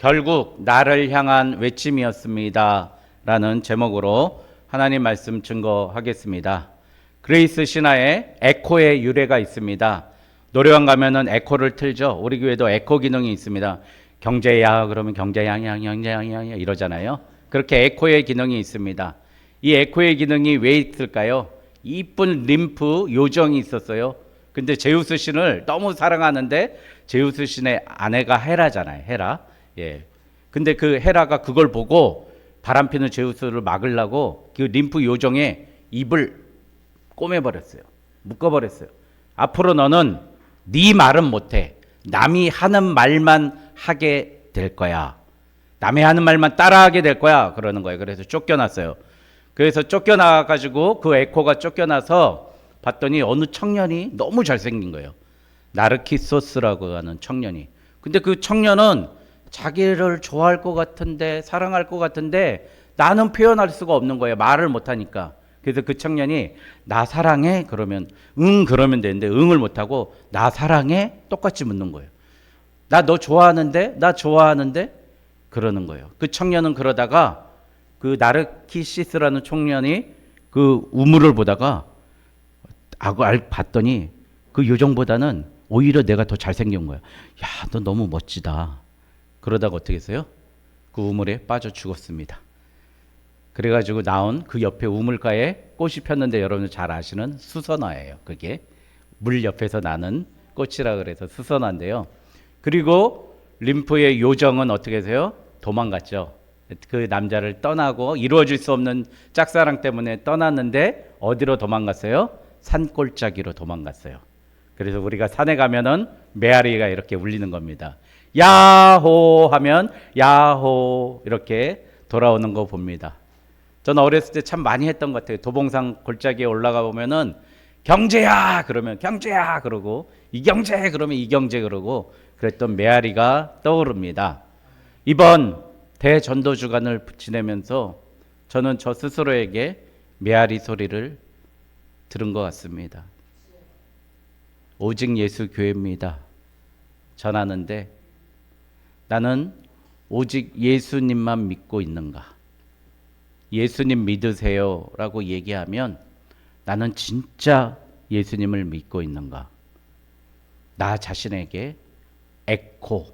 결국 나를 향한 외침이었습니다. 라는 제목으로 하나님 말씀 증거하겠습니다. 그레이스 신화에 에코의 유래가 있습니다. 노래방 가면은 에코를 틀죠. 우리 교회도 에코 기능이 있습니다. 경제야 그러면 경제양 이러잖아요. 그렇게 에코의 기능이 있습니다. 이 에코의 기능이 왜 있을까요? 이쁜 림프 요정이 있었어요. 근데 제우스 신을 너무 사랑하는데 제우스 신의 아내가 헤라잖아요. 헤라. 예. 근데 그 헤라가 그걸 보고 바람피는 제우스를 막으려고 그 림프 요정의 입을 꼬매버렸어요. 묶어버렸어요. 앞으로 너는 네 말은 못해. 남이 하는 말만 하게 될 거야. 남이 하는 말만 따라하게 될 거야. 그러는 거예요. 그래서 쫓겨났어요. 그래서 쫓겨나가지고 그 에코가 쫓겨나서 봤더니 어느 청년이 너무 잘생긴 거예요. 나르키소스라고 하는 청년이. 근데 그 청년은 자기를 좋아할 것 같은데 사랑할 것 같은데 나는 표현할 수가 없는 거예요. 말을 못하니까. 그래서 그 청년이 나 사랑해? 그러면 응 그러면 되는데 응을 못하고 나 사랑해? 똑같이 묻는 거예요. 나 너 좋아하는데? 나 좋아하는데? 그러는 거예요. 그 청년은 그러다가 그 나르키시스라는 청년이 그 우물을 보다가 봤더니 그 요정보다는 오히려 내가 더 잘생긴 거야. 야, 너 너무 멋지다. 그러다가 어떻게 했어요? 그 우물에 빠져 죽었습니다. 그래가지고 나온 그 옆에 우물가에 꽃이 폈는데 여러분 잘 아시는 수선화예요. 그게 물 옆에서 나는 꽃이라 그래서 수선화인데요. 그리고 림프의 요정은 어떻게 해서요? 도망갔죠. 그 남자를 떠나고 이루어질 수 없는 짝사랑 때문에 떠났는데 어디로 도망갔어요? 산골짜기로 도망갔어요. 그래서 우리가 산에 가면은 메아리가 이렇게 울리는 겁니다. 야호 하면 야호 이렇게 돌아오는 거 봅니다. 저는 어렸을 때 참 많이 했던 것 같아요. 도봉산 골짜기에 올라가 보면은 경제야 그러면 경제야 그러고 이경제 그러면 이경제 그러고 그랬던 메아리가 떠오릅니다. 이번 대전도 주간을 지내면서 저는 저 스스로에게 메아리 소리를 들은 것 같습니다. 오직 예수 교회입니다. 전하는데 나는 오직 예수님만 믿고 있는가? 예수님 믿으세요 라고 얘기하면 나는 진짜 예수님을 믿고 있는가? 나 자신에게 에코,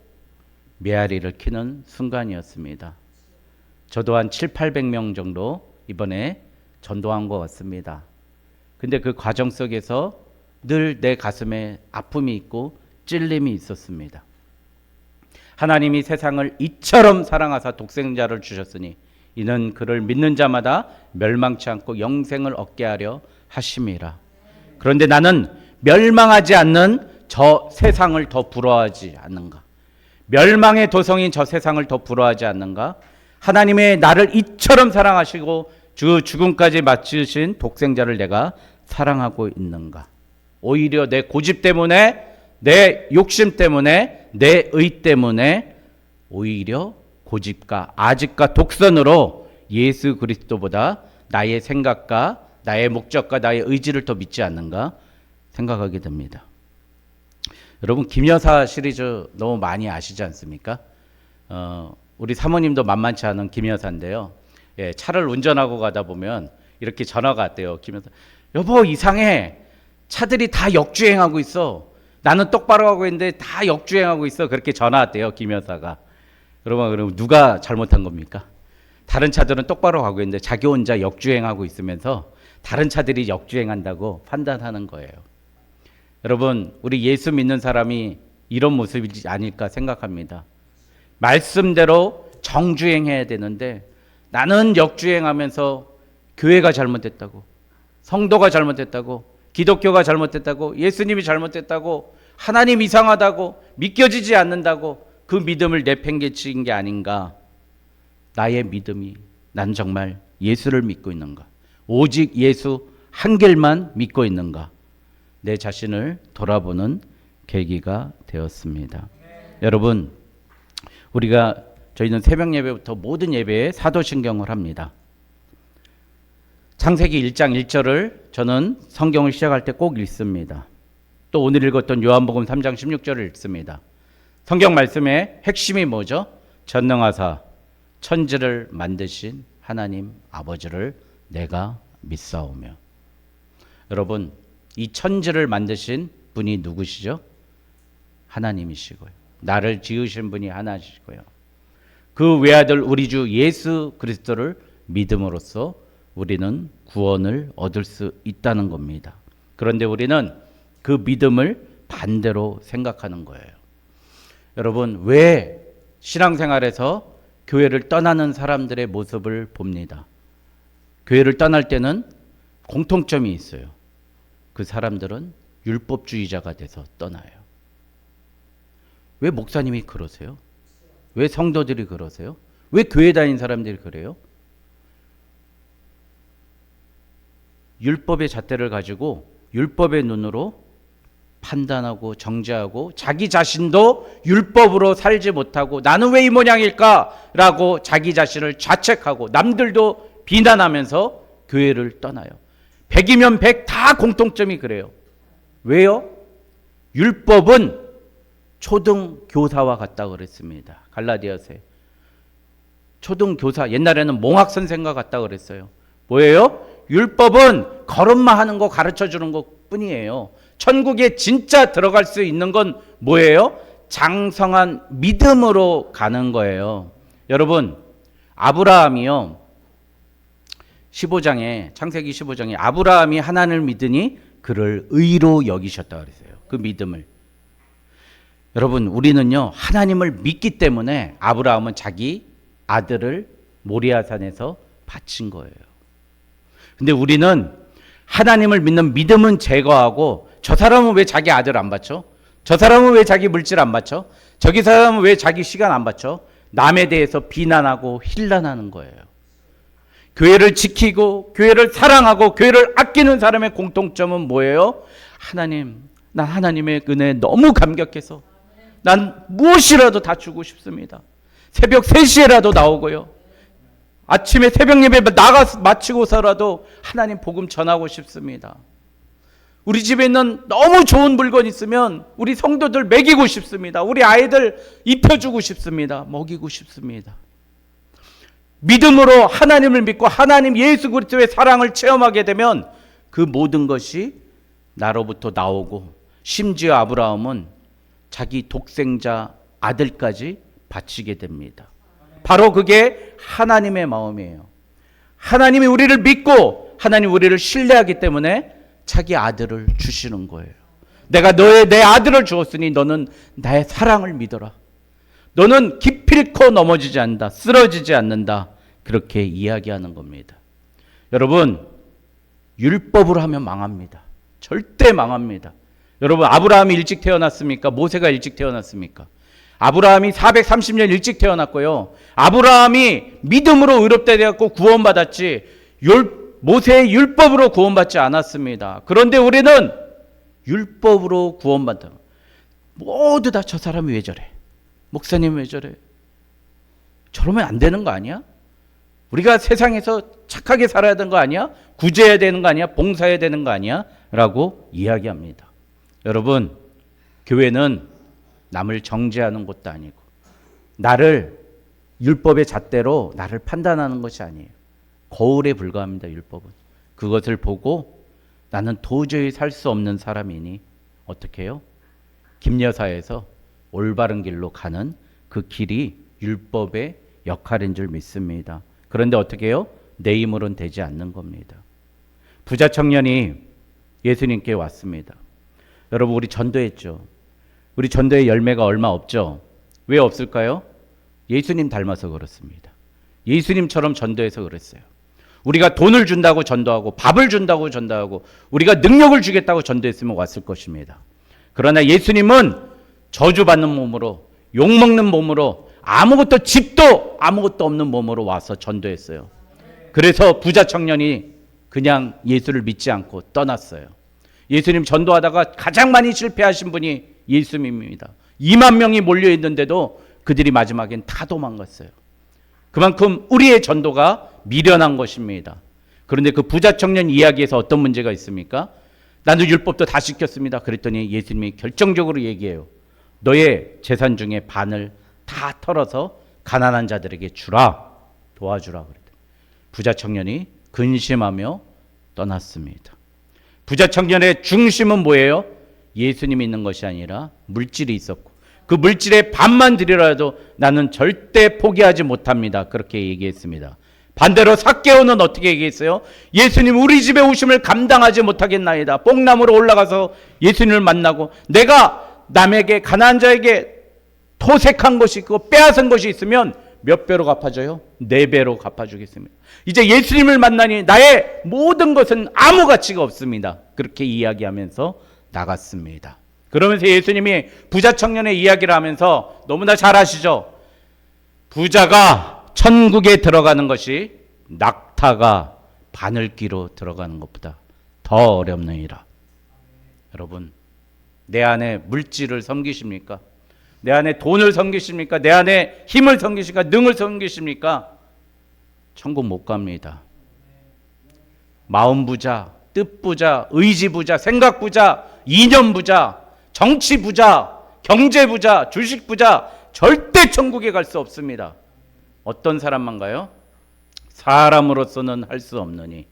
메아리를 키는 순간이었습니다. 저도 한 700~800명 정도 이번에 전도한 것 같습니다. 근데 그 과정 속에서 늘 내 가슴에 아픔이 있고 찔림이 있었습니다. 하나님이 세상을 이처럼 사랑하사 독생자를 주셨으니 이는 그를 믿는 자마다 멸망치 않고 영생을 얻게 하려 하심이라. 그런데 나는 멸망하지 않는 저 세상을 더 부러워하지 않는가? 멸망의 도성인 저 세상을 더 부러워하지 않는가? 하나님의 나를 이처럼 사랑하시고 죽음까지 맞추신 독생자를 내가 사랑하고 있는가? 오히려 내 고집 때문에 내 욕심 때문에 내 의 때문에 오히려 고집과 아집과 독선으로 예수 그리스도보다 나의 생각과 나의 목적과 나의 의지를 더 믿지 않는가 생각하게 됩니다. 여러분 김여사 시리즈 너무 많이 아시지 않습니까? 우리 사모님도 만만치 않은 김여사인데요. 예, 차를 운전하고 가다 보면 이렇게 전화가 왔대요. 김여사, 여보 이상해. 차들이 다 역주행하고 있어. 나는 똑바로 하고 있는데 다 역주행하고 있어. 그렇게 전화 왔대요. 김여사가. 그러면 누가 잘못한 겁니까? 다른 차들은 똑바로 가고 있는데 자기 혼자 역주행하고 있으면서 다른 차들이 역주행한다고 판단하는 거예요. 여러분 우리 예수 믿는 사람이 이런 모습이지 아닐까 생각합니다. 말씀대로 정주행해야 되는데 나는 역주행하면서 교회가 잘못됐다고, 성도가 잘못됐다고, 기독교가 잘못됐다고, 예수님이 잘못됐다고, 하나님 이상하다고, 믿겨지지 않는다고 그 믿음을 내팽개친 게 아닌가. 나의 믿음이 난 정말 예수를 믿고 있는가? 오직 예수 한 길만 믿고 있는가? 내 자신을 돌아보는 계기가 되었습니다. 여러분 저희는 새벽 예배부터 모든 예배에 사도신경을 합니다. 창세기 1장 1절을 저는 성경을 시작할 때 꼭 읽습니다. 또 오늘 읽었던 요한복음 3장 16절을 읽습니다. 성경 말씀의 핵심이 뭐죠? 전능하사 천지를 만드신 하나님 아버지를 내가 믿사오며. 여러분, 이 천지를 만드신 분이 누구시죠? 하나님이시고요. 나를 지으신 분이 하나시고요. 그 외아들 우리 주 예수 그리스도를 믿음으로써 우리는 구원을 얻을 수 있다는 겁니다. 그런데 우리는 그 믿음을 반대로 생각하는 거예요. 여러분, 왜 신앙생활에서 교회를 떠나는 사람들의 모습을 봅니다. 교회를 떠날 때는 공통점이 있어요. 그 사람들은 율법주의자가 돼서 떠나요. 왜 목사님이 그러세요? 왜 성도들이 그러세요? 왜 교회 다니는 사람들이 그래요? 율법의 잣대를 가지고 율법의 눈으로 판단하고 정죄하고 자기 자신도 율법으로 살지 못하고 나는 왜 이 모양일까? 라고 자기 자신을 자책하고 남들도 비난하면서 교회를 떠나요. 100이면 100 다 공통점이 그래요. 왜요? 율법은 초등교사와 같다고 그랬습니다. 갈라디아서에. 초등교사, 옛날에는 몽학선생과 같다고 그랬어요. 뭐예요? 율법은 걸음마 하는 거 가르쳐 주는 것 뿐이에요. 천국에 진짜 들어갈 수 있는 건 뭐예요? 장성한 믿음으로 가는 거예요. 여러분, 아브라함이요. 15장에, 창세기 15장에 아브라함이 하나님을 믿으니 그를 의로 여기셨다고 그랬어요. 그 믿음을. 여러분, 우리는요, 하나님을 믿기 때문에 아브라함은 자기 아들을 모리아산에서 바친 거예요. 근데 우리는 하나님을 믿는 믿음은 제거하고 저 사람은 왜 자기 아들 안 바쳐? 저 사람은 왜 자기 물질 안 바쳐? 저기 사람은 왜 자기 시간 안 바쳐? 남에 대해서 비난하고 힐난하는 거예요. 교회를 지키고 교회를 사랑하고 교회를 아끼는 사람의 공통점은 뭐예요? 하나님, 난 하나님의 은혜에 너무 감격해서 난 무엇이라도 다 주고 싶습니다. 새벽 3시에라도 나오고요. 아침에 새벽 예배 나가서 마치고서라도 하나님 복음 전하고 싶습니다. 우리 집에 있는 너무 좋은 물건 있으면 우리 성도들 먹이고 싶습니다. 우리 아이들 입혀주고 싶습니다. 먹이고 싶습니다. 믿음으로 하나님을 믿고 하나님 예수 그리스도의 사랑을 체험하게 되면 그 모든 것이 나로부터 나오고, 심지어 아브라함은 자기 독생자 아들까지 바치게 됩니다. 바로 그게 하나님의 마음이에요. 하나님이 우리를 믿고 하나님 우리를 신뢰하기 때문에 자기 아들을 주시는 거예요. 내가 내 아들을 주었으니 너는 나의 사랑을 믿어라. 너는 기필코 넘어지지 않는다. 쓰러지지 않는다. 그렇게 이야기하는 겁니다. 여러분, 율법으로 하면 망합니다. 절대 망합니다. 여러분, 아브라함이 일찍 태어났습니까? 모세가 일찍 태어났습니까? 아브라함이 430년 일찍 태어났고요. 아브라함이 믿음으로 의롭다 되었고 구원받았지 모세의 율법으로 구원받지 않았습니다. 그런데 우리는 율법으로 구원받다. 모두 다 저 사람이 왜 저래? 목사님 왜 저래? 저러면 안 되는 거 아니야? 우리가 세상에서 착하게 살아야 되는 거 아니야? 구제해야 되는 거 아니야? 봉사해야 되는 거 아니야? 라고 이야기합니다. 여러분, 교회는 남을 정죄하는 곳도 아니고 나를 율법의 잣대로 나를 판단하는 것이 아니에요. 거울에 불과합니다. 율법은. 그것을 보고 나는 도저히 살 수 없는 사람이니 어떻게 해요? 김여사에서 올바른 길로 가는 그 길이 율법의 역할인 줄 믿습니다. 그런데 어떻게 해요? 내 힘으로는 되지 않는 겁니다. 부자 청년이 예수님께 왔습니다. 여러분, 우리 전도했죠. 우리 전도의 열매가 얼마 없죠. 왜 없을까요? 예수님 닮아서 그렇습니다. 예수님처럼 전도해서 그랬어요. 우리가 돈을 준다고 전도하고 밥을 준다고 전도하고 우리가 능력을 주겠다고 전도했으면 왔을 것입니다. 그러나 예수님은 저주받는 몸으로, 욕먹는 몸으로, 아무것도 집도 아무것도 없는 몸으로 와서 전도했어요. 그래서 부자 청년이 그냥 예수를 믿지 않고 떠났어요. 예수님 전도하다가 가장 많이 실패하신 분이 예수님입니다. 2만 명이 몰려있는데도 그들이 마지막엔 다 도망갔어요. 그만큼 우리의 전도가 미련한 것입니다. 그런데 그 부자 청년 이야기에서 어떤 문제가 있습니까? 나도 율법도 다 지켰습니다. 그랬더니 예수님이 결정적으로 얘기해요. 너의 재산 중에 반을 다 털어서 가난한 자들에게 주라, 도와주라 그랬더니 부자 청년이 근심하며 떠났습니다. 부자 청년의 중심은 뭐예요? 예수님이 있는 것이 아니라 물질이 있었고 그 물질의 반만 드리라도 나는 절대 포기하지 못합니다. 그렇게 얘기했습니다. 반대로 삭개오는 어떻게 얘기했어요? 예수님 우리 집에 오심을 감당하지 못하겠나이다. 뽕나무로 올라가서 예수님을 만나고 내가 남에게 가난한 자에게 토색한 것이 있고 빼앗은 것이 있으면 몇 배로 갚아줘요? 4배로 갚아주겠습니다. 이제 예수님을 만나니 나의 모든 것은 아무 가치가 없습니다. 그렇게 이야기하면서 나갔습니다. 그러면서 예수님이 부자 청년의 이야기를 하면서 너무나 잘 아시죠? 부자가 천국에 들어가는 것이 낙타가 바늘귀로 들어가는 것보다 더 어렵느니라. 여러분, 내 안에 물질을 섬기십니까? 내 안에 돈을 섬기십니까? 내 안에 힘을 섬기십니까? 능을 섬기십니까? 천국 못 갑니다. 마음 부자, 뜻 부자, 의지 부자, 생각 부자, 이념 부자, 정치 부자, 경제 부자, 주식 부자 절대 천국에 갈 수 없습니다. 어떤 사람만 가요? 사람으로서는 할 수 없느니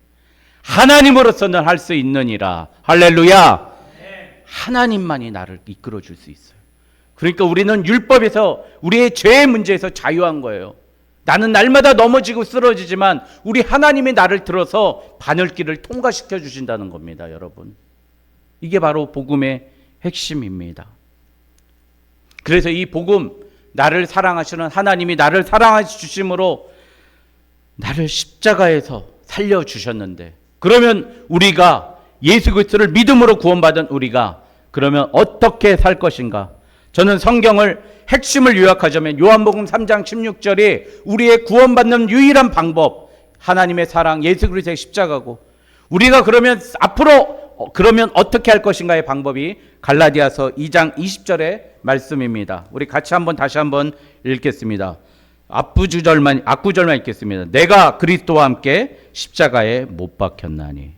하나님으로서는 할 수 있느니라. 할렐루야. 하나님만이 나를 이끌어 줄 수 있어요. 그러니까 우리는 율법에서 우리의 죄의 문제에서 자유한 거예요. 나는 날마다 넘어지고 쓰러지지만 우리 하나님이 나를 들어서 바늘길을 통과시켜 주신다는 겁니다. 여러분, 이게 바로 복음의 핵심입니다. 그래서 이 복음, 나를 사랑하시는 하나님이 나를 사랑하시 주심으로 나를 십자가에서 살려주셨는데, 그러면 우리가 예수 그리스도를 믿음으로 구원받은 우리가 그러면 어떻게 살 것인가? 저는 성경을 핵심을 요약하자면 요한복음 3장 16절이 우리의 구원받는 유일한 방법, 하나님의 사랑, 예수 그리스도의 십자가고, 우리가 그러면 앞으로 그러면 어떻게 할 것인가의 방법이 갈라디아서 2장 20절의 말씀입니다. 우리 같이 다시 한번 읽겠습니다. 앞구절만 읽겠습니다. 내가 그리스도와 함께 십자가에 못 박혔나니.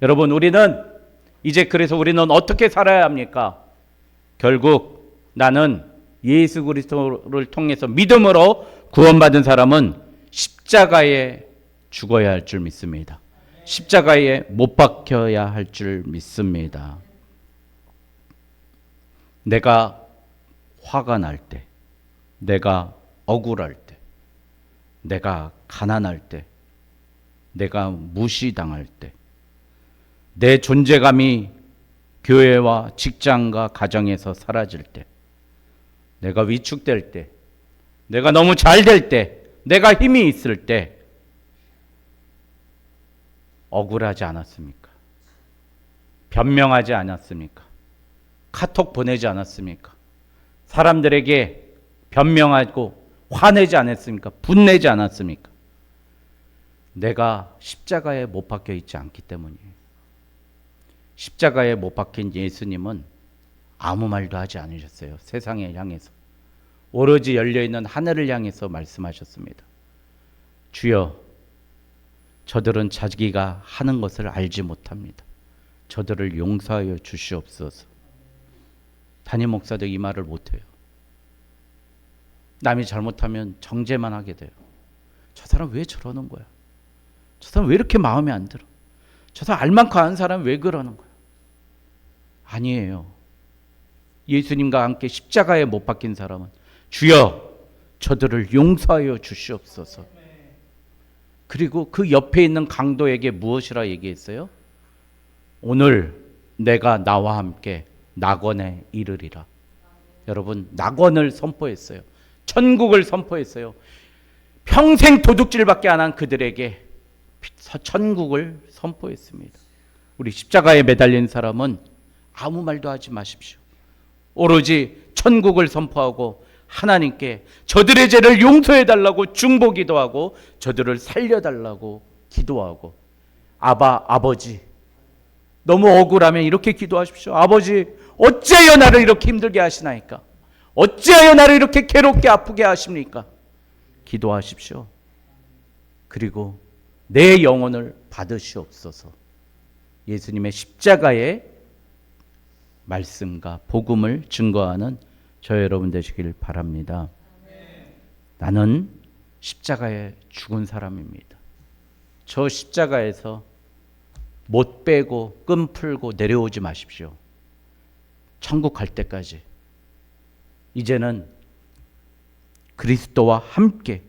여러분, 그래서 우리는 어떻게 살아야 합니까? 결국 나는 예수 그리스도를 통해서 믿음으로 구원받은 사람은 십자가에 죽어야 할 줄 믿습니다. 십자가에 못 박혀야 할 줄 믿습니다. 내가 화가 날 때, 내가 억울할 때, 내가 가난할 때, 내가 무시당할 때, 내 존재감이 교회와 직장과 가정에서 사라질 때, 내가 위축될 때, 내가 너무 잘 될 때, 내가 힘이 있을 때 억울하지 않았습니까? 변명하지 않았습니까? 카톡 보내지 않았습니까? 사람들에게 변명하고 화내지 않았습니까? 분내지 않았습니까? 내가 십자가에 못 박혀 있지 않기 때문이에요. 십자가에 못 박힌 예수님은 아무 말도 하지 않으셨어요. 세상에 향해서 오로지 열려있는 하늘을 향해서 말씀하셨습니다. 주여, 저들은 자기가 하는 것을 알지 못합니다. 저들을 용서하여 주시옵소서. 담임 목사도 이 말을 못해요. 남이 잘못하면 정죄만 하게 돼요. 저 사람 왜 저러는 거야? 저 사람 왜 이렇게 마음에 안 들어? 저 사람 알만큼 아는 사람 왜 그러는 거야? 아니에요. 예수님과 함께 십자가에 못 박힌 사람은 주여, 저들을 용서하여 주시옵소서. 그리고 그 옆에 있는 강도에게 무엇이라 얘기했어요? 오늘 내가 나와 함께 낙원에 이르리라. 여러분, 낙원을 선포했어요. 천국을 선포했어요. 평생 도둑질밖에 안 한 그들에게 천국을 선포했습니다. 우리 십자가에 매달린 사람은 아무 말도 하지 마십시오. 오로지 천국을 선포하고 하나님께 저들의 죄를 용서해달라고 중보기도 하고 저들을 살려달라고 기도하고, 아버지, 너무 억울하면 이렇게 기도하십시오. 아버지, 어찌하여 나를 이렇게 힘들게 하시나이까? 어찌하여 나를 이렇게 괴롭게 아프게 하십니까? 기도하십시오. 그리고 내 영혼을 받으시옵소서. 예수님의 십자가의 말씀과 복음을 증거하는 저 여러분 되시길 바랍니다. 나는 십자가에 죽은 사람입니다. 저 십자가에서 못 빼고 끈 풀고 내려오지 마십시오. 천국 갈 때까지 이제는 그리스도와 함께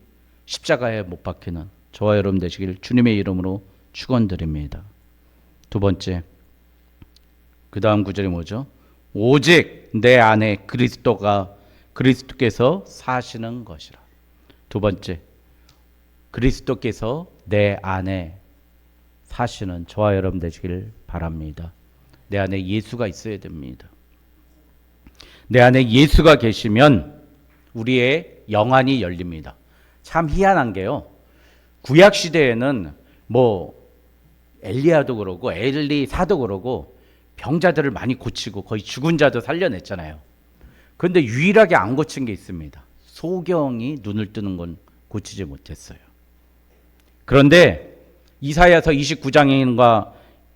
십자가에 못 박히는 저와 여러분 되시길 주님의 이름으로 축원드립니다. 두 번째, 그 다음 구절이 뭐죠? 오직 내 안에 그리스도께서 사시는 것이라. 두 번째, 그리스도께서 내 안에 사시는 저와 여러분 되시길 바랍니다. 내 안에 예수가 있어야 됩니다. 내 안에 예수가 계시면 우리의 영안이 열립니다. 참 희한한 게요, 구약 시대에는 뭐 엘리야도 그러고 엘리사도 그러고 병자들을 많이 고치고 거의 죽은 자도 살려냈잖아요. 그런데 유일하게 안 고친 게 있습니다. 소경이 눈을 뜨는 건 고치지 못했어요. 그런데 이사야서 29장인가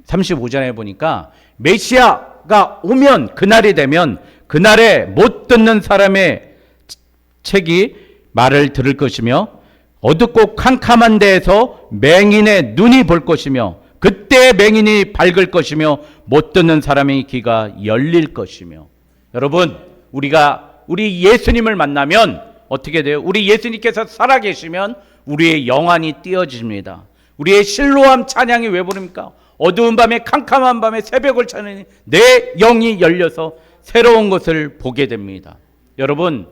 35장에 보니까 메시아가 오면, 그날이 되면 그날에 못 듣는 사람의 책이 말을 들을 것이며 어둡고 캄캄한 데에서 맹인의 눈이 볼 것이며 그때 맹인이 밝을 것이며 못 듣는 사람의 귀가 열릴 것이며. 여러분, 우리 예수님을 만나면 어떻게 돼요? 우리 예수님께서 살아계시면 우리의 영안이 띄어집니다. 우리의 실로암 찬양이 왜 부릅니까? 어두운 밤에, 캄캄한 밤에 새벽을 찾으니 내 영이 열려서 새로운 것을 보게 됩니다. 여러분,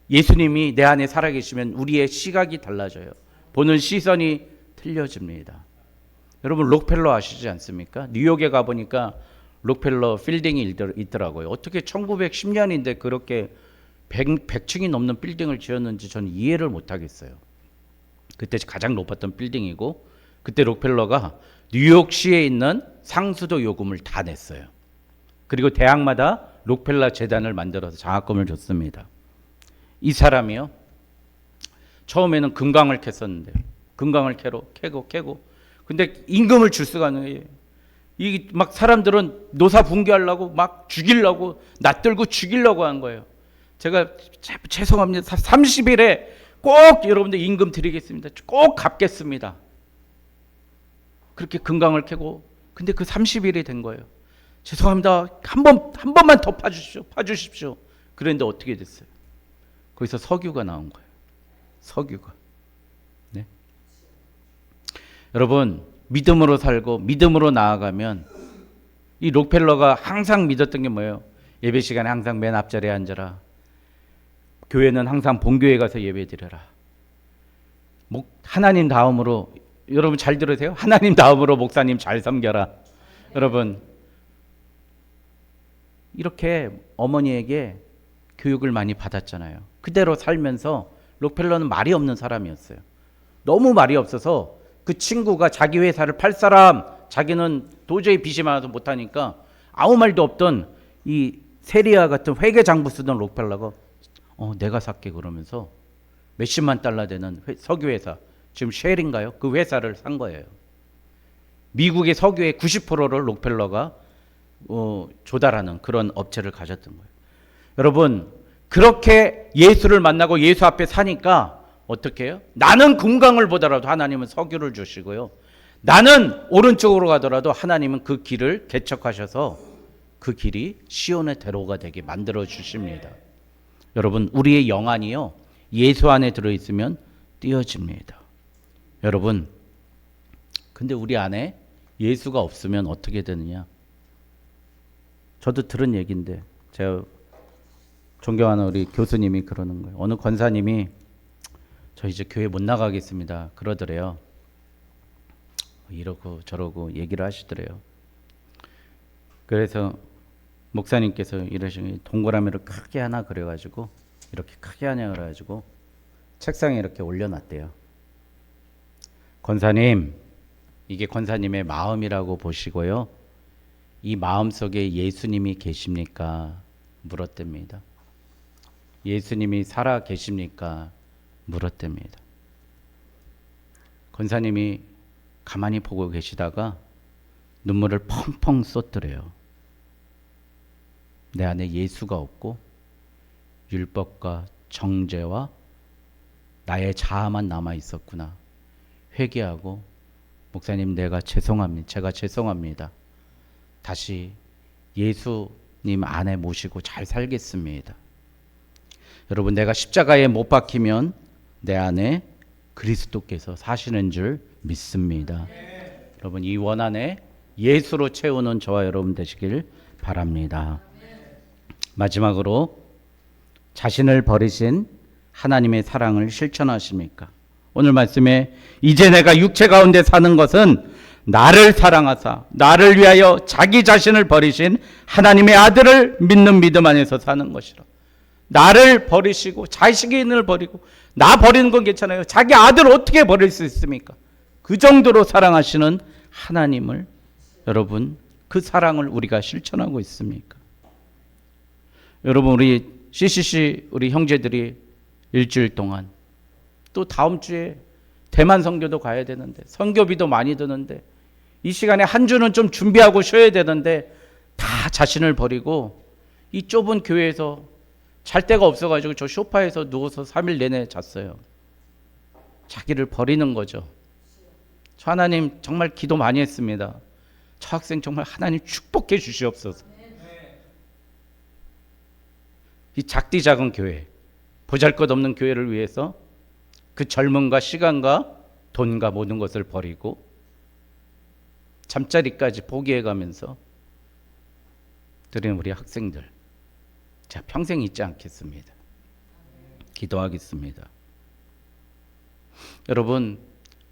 예수님이 내 안에 살아계시면 우리의 시각이 달라져요. 보는 시선이 틀려집니다. 여러분, 록펠러 아시지 않습니까? 뉴욕에 가보니까 록펠러 빌딩이 있더라고요. 어떻게 1910년인데 그렇게 100층이 넘는 빌딩을 지었는지 저는 이해를 못하겠어요. 그때 가장 높았던 빌딩이고, 그때 록펠러가 뉴욕시에 있는 상수도 요금을 다 냈어요. 그리고 대학마다 록펠러 재단을 만들어서 장학금을 줬습니다. 이 사람이요, 처음에는 금강을 캤었는데 금강을 캐고 근데 임금을 줄 수가 없는 거예요. 이 막 사람들은 노사 붕괴하려고 막 죽이려고 낯들고 죽이려고 한 거예요. 제가 죄송합니다. 30일에 꼭 여러분들 임금 드리겠습니다. 꼭 갚겠습니다. 그렇게 금강을 캐고, 근데 그 30일이 된 거예요. 죄송합니다. 한 번만 더 파주십시오. 그런데 어떻게 됐어요? 거기서 석유가 나온 거예요. 석유가. 네? 여러분, 믿음으로 살고 믿음으로 나아가면, 이 록펠러가 항상 믿었던 게 뭐예요? 예배 시간에 항상 맨 앞자리에 앉아라. 교회는 항상 본교회 가서 예배 드려라. 하나님 다음으로, 여러분 잘 들으세요? 하나님 다음으로 목사님 잘 섬겨라. 여러분, 이렇게 어머니에게 교육을 많이 받았잖아요. 그대로 살면서 록펠러는 말이 없는 사람이었어요. 너무 말이 없어서 그 친구가 자기 회사를 팔 사람, 자기는 도저히 빚이 많아서 못하니까 아무 말도 없던 이 세리아 같은 회계장부 쓰던 록펠러가 내가 살게 그러면서 몇십만 달러 되는 석유회사, 지금 쉘인가요? 그 회사를 산 거예요. 미국의 석유의 90%를 록펠러가 조달하는 그런 업체를 가졌던 거예요. 여러분, 그렇게 예수를 만나고 예수 앞에 사니까 어떻게 해요? 나는 금강을 보더라도 하나님은 석유를 주시고요, 나는 오른쪽으로 가더라도 하나님은 그 길을 개척하셔서 그 길이 시온의 대로가 되게 만들어 주십니다. 여러분, 우리의 영안이요, 예수 안에 들어있으면 띄어집니다. 여러분, 근데 우리 안에 예수가 없으면 어떻게 되느냐? 저도 들은 얘기인데, 제가 존경하는 우리 교수님이 그러는 거예요. 어느 권사님이 저 이제 교회 못 나가겠습니다 그러더래요. 이러고 저러고 얘기를 하시더래요. 그래서 목사님께서 이러시니 동그라미를 크게 하나 그려가지고, 이렇게 크게 하냐 그래가지고 책상에 이렇게 올려놨대요. 권사님, 이게 권사님의 마음이라고 보시고요, 이 마음 속에 예수님이 계십니까? 물었답니다. 예수님이 살아 계십니까? 물었답니다. 권사님이 가만히 보고 계시다가 눈물을 펑펑 쏟더래요. 내 안에 예수가 없고 율법과 정죄와 나의 자아만 남아 있었구나. 회개하고 목사님 제가 죄송합니다. 다시 예수님 안에 모시고 잘 살겠습니다. 여러분, 내가 십자가에 못 박히면 내 안에 그리스도께서 사시는 줄 믿습니다. 여러분, 이 원안에 예수로 채우는 저와 여러분 되시길 바랍니다. 마지막으로 자신을 버리신 하나님의 사랑을 실천하십니까? 오늘 말씀에 이제 내가 육체 가운데 사는 것은 나를 사랑하사 나를 위하여 자기 자신을 버리신 하나님의 아들을 믿는 믿음 안에서 사는 것이라. 나를 버리시고 자식인을 버리고, 나 버리는 건 괜찮아요. 자기 아들 어떻게 버릴 수 있습니까? 그 정도로 사랑하시는 하나님을, 여러분, 그 사랑을 우리가 실천하고 있습니까? 여러분, 우리 CCC 우리 형제들이 일주일 동안, 또 다음 주에 대만 선교도 가야 되는데, 선교비도 많이 드는데, 이 시간에 한 주는 좀 준비하고 쉬어야 되는데 다 자신을 버리고 이 좁은 교회에서 잘 데가 없어가지고 저 소파에서 누워서 3일 내내 잤어요. 자기를 버리는 거죠. 저 하나님 정말 기도 많이 했습니다. 저 학생 정말 하나님 축복해 주시옵소서. 이 작디 작은 교회, 보잘것없는 교회를 위해서 그 젊음과 시간과 돈과 모든 것을 버리고 잠자리까지 포기해가면서 드리는 우리 학생들, 제가 평생 잊지 않겠습니다. 기도하겠습니다. 여러분,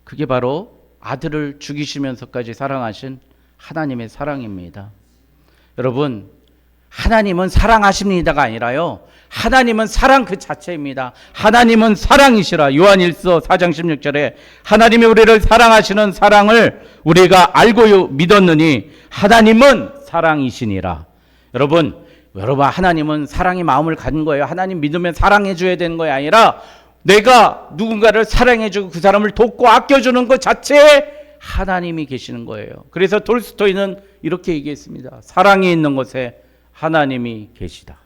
그게 바로 아들을 죽이시면서까지 사랑하신 하나님의 사랑입니다. 여러분, 하나님은 사랑하십니다가 아니라요, 하나님은 사랑 그 자체입니다. 하나님은 사랑이시라. 요한일서 4장 16절에 하나님이 우리를 사랑하시는 사랑을 우리가 알고 믿었느니 하나님은 사랑이시니라. 여러분 하나님은 사랑의 마음을 가진 거예요. 하나님 믿으면 사랑해 줘야 되는 거예요. 아니라 내가 누군가를 사랑해 주고 그 사람을 돕고 아껴주는 것 자체에 하나님이 계시는 거예요. 그래서 돌스토이는 이렇게 얘기했습니다. 사랑이 있는 곳에 하나님이 계시다.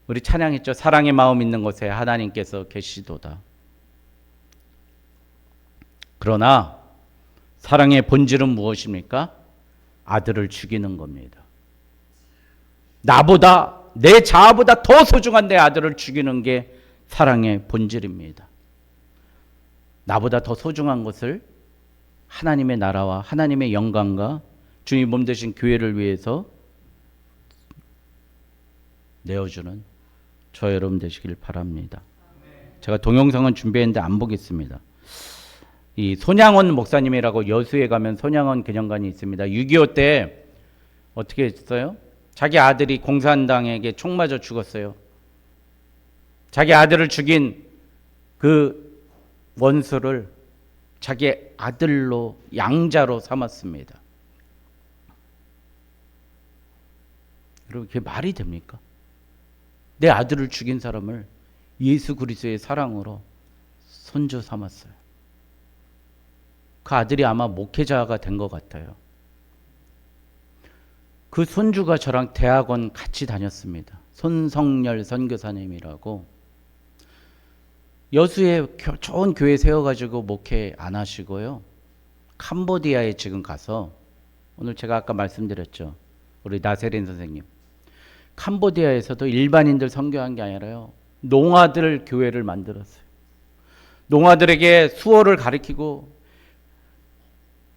우리 찬양했죠. 사랑의 마음 있는 곳에 하나님께서 계시도다. 그러나 사랑의 본질은 무엇입니까? 아들을 죽이는 겁니다. 나보다, 내 자아보다 더 소중한 내 아들을 죽이는 게 사랑의 본질입니다. 나보다 더 소중한 것을 하나님의 나라와 하나님의 영광과 주님 몸 되신 교회를 위해서 내어주는 저 여러분 되시길 바랍니다. 제가 동영상은 준비했는데 안 보겠습니다. 이 손양원 목사님이라고 여수에 가면 손양원 기념관이 있습니다. 6.25 때 어떻게 했어요? 자기 아들이 공산당에게 총 맞아 죽었어요. 자기 아들을 죽인 그 원수를 자기 아들로, 양자로 삼았습니다. 여러분, 그게 말이 됩니까? 내 아들을 죽인 사람을 예수 그리스도의 사랑으로 손주 삼았어요. 그 아들이 아마 목회자가 된 것 같아요. 그 손주가 저랑 대학원 같이 다녔습니다. 손성열 선교사님이라고. 여수에 좋은 교회 세워가지고 목회 안 하시고요, 캄보디아에 지금 가서, 오늘 제가 아까 말씀드렸죠, 우리 나세린 선생님, 캄보디아에서도 일반인들 선교한 게 아니라요, 농아들 교회를 만들었어요. 농아들에게 수어를 가르치고,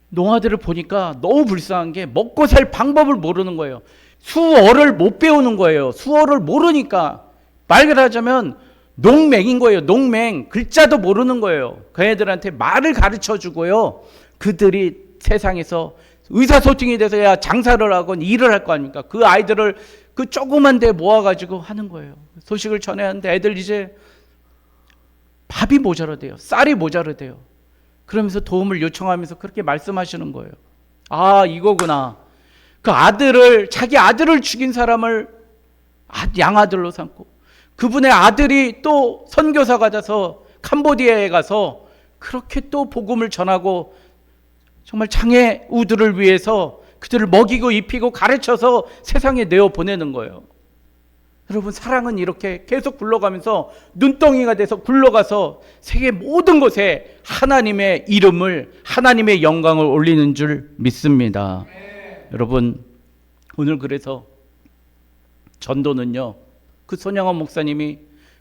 농아들을 보니까 너무 불쌍한 게 먹고 살 방법을 모르는 거예요. 수어를 못 배우는 거예요. 수어를 모르니까 말 하자면 농맹인 거예요. 농맹. 글자도 모르는 거예요. 그 애들한테 말을 가르쳐 주고요, 그들이 세상에서 의사소통이 돼서야 장사를 하건 일을 할 거 아닙니까? 그 아이들을 그 조그만 데 모아가지고 하는 거예요. 소식을 전해야 하는데 애들 이제 밥이 모자라대요. 쌀이 모자라대요. 그러면서 도움을 요청하면서 그렇게 말씀하시는 거예요. 아, 이거구나. 그 아들을, 자기 아들을 죽인 사람을 양아들로 삼고, 그분의 아들이 또 선교사가 돼서 캄보디아에 가서 그렇게 또 복음을 전하고 정말 장애 우들을 위해서 그들을 먹이고 입히고 가르쳐서 세상에 내어 보내는 거예요. 여러분, 사랑은 이렇게 계속 굴러가면서 눈덩이가 돼서 굴러가서 세계 모든 곳에 하나님의 이름을, 하나님의 영광을 올리는 줄 믿습니다. 여러분, 오늘 그래서 전도는요, 그 손양원 목사님이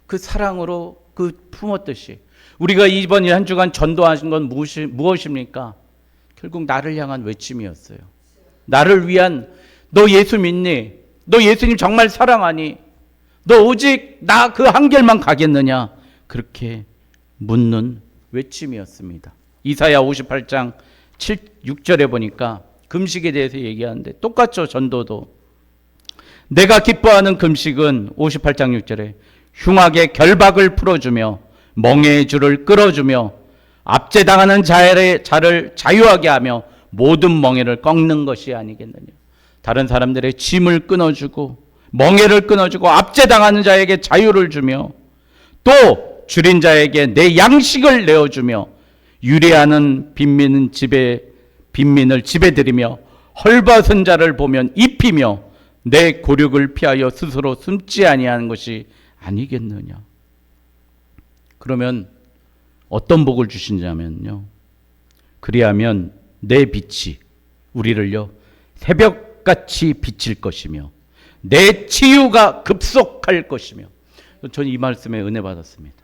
그 사랑으로 그 품었듯이 우리가 이번 한 주간 전도하신 건 무엇입니까? 결국 나를 향한 외침이었어요. 나를 위한, 너 예수 믿니? 너 예수님 정말 사랑하니? 너 오직 나 그 한결만 가겠느냐? 그렇게 묻는 외침이었습니다. 이사야 58장 6절에 보니까 금식에 대해서 얘기하는데 똑같죠. 전도도. 내가 기뻐하는 금식은 58장 6절에 흉악의 결박을 풀어주며 멍에의 줄을 끌어주며 압제당하는 자를 자유하게 하며 모든 멍에를 꺾는 것이 아니겠느냐. 다른 사람들의 짐을 끊어주고 멍에를 끊어주고 압제당하는 자에게 자유를 주며 또 줄인 자에게 내 양식을 내어주며 유래하는 빈민을 집에 들이며 헐벗은 자를 보면 입히며 내 고륙을 피하여 스스로 숨지 아니하는 것이 아니겠느냐. 그러면 어떤 복을 주시냐면요, 그리하면 내 빛이 우리를요 새벽같이 비칠 것이며 내 치유가 급속할 것이며. 저는 이 말씀에 은혜 받았습니다.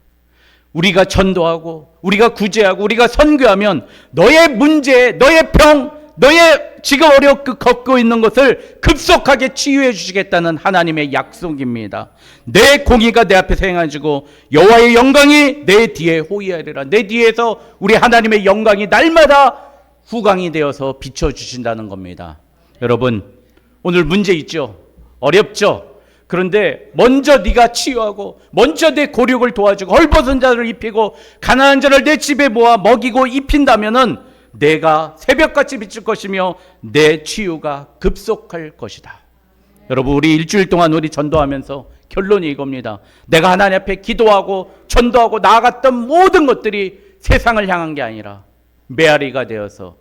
우리가 전도하고 우리가 구제하고 우리가 선교하면 너의 문제, 너의 병, 너의 지금 어렵게 겪고 있는 것을 급속하게 치유해 주시겠다는 하나님의 약속입니다. 내 공의가 내 앞에서 행하시고 여호와의 영광이 내 뒤에 호위하리라. 내 뒤에서 우리 하나님의 영광이 날마다 후광이 되어서 비춰주신다는 겁니다. 여러분, 오늘 문제 있죠? 어렵죠? 그런데 먼저 네가 치유하고 먼저 내 고륙을 도와주고 헐벗은 자를 입히고 가난한 자를 내 집에 모아 먹이고 입힌다면은 내가 새벽같이 비칠 것이며 내 치유가 급속할 것이다. 여러분, 우리 일주일 동안 우리 전도하면서 결론이 이겁니다. 내가 하나님 앞에 기도하고 전도하고 나아갔던 모든 것들이 세상을 향한 게 아니라 메아리가 되어서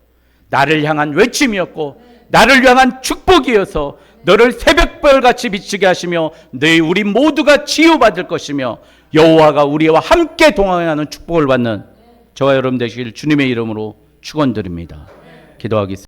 나를 향한 외침이었고 나를 향한 축복이어서 너를 새벽별같이 비치게 하시며 너희 우리 모두가 치유받을 것이며 여호와가 우리와 함께 동행하는 축복을 받는 저와 여러분 되시길 주님의 이름으로 축원드립니다. 기도하겠습니다.